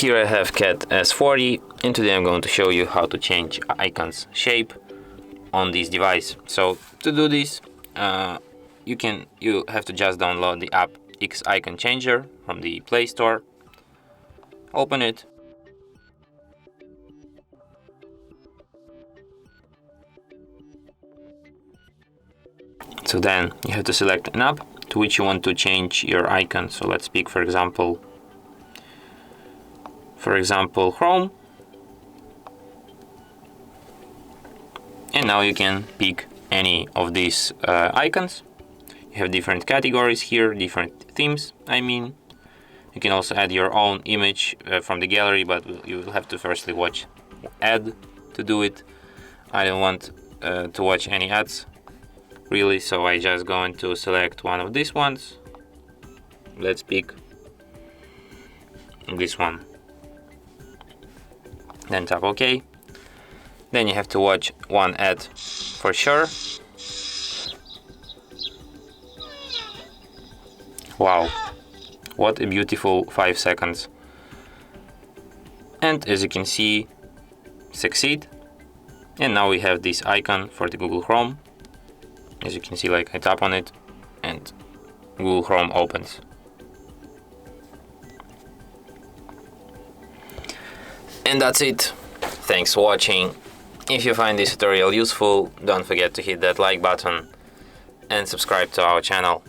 Here I have CAT S40, and today I'm going to show you how to change icon's shape on this device. So to do this, you have to just download the app X Icon Changer from the Play Store. Open it. So then you have to select an app to which you want to change your icon. So let's pick, for example, Chrome. And now you can pick any of these icons. You have different categories here, different themes, I mean. You can also add your own image from the gallery, but you will have to firstly watch ad to do it. I don't want to watch any ads, really, so I just going to select one of these ones. Let's pick this one. Then tap OK. Then you have to watch one ad for sure. Wow, what a beautiful 5 seconds. And as you can see, succeed. And now we have this icon for the Google Chrome. As you can see, like I tap on it and Google Chrome opens. And that's it. Thanks for watching. If you find this tutorial useful, don't forget to hit that like button and subscribe to our channel.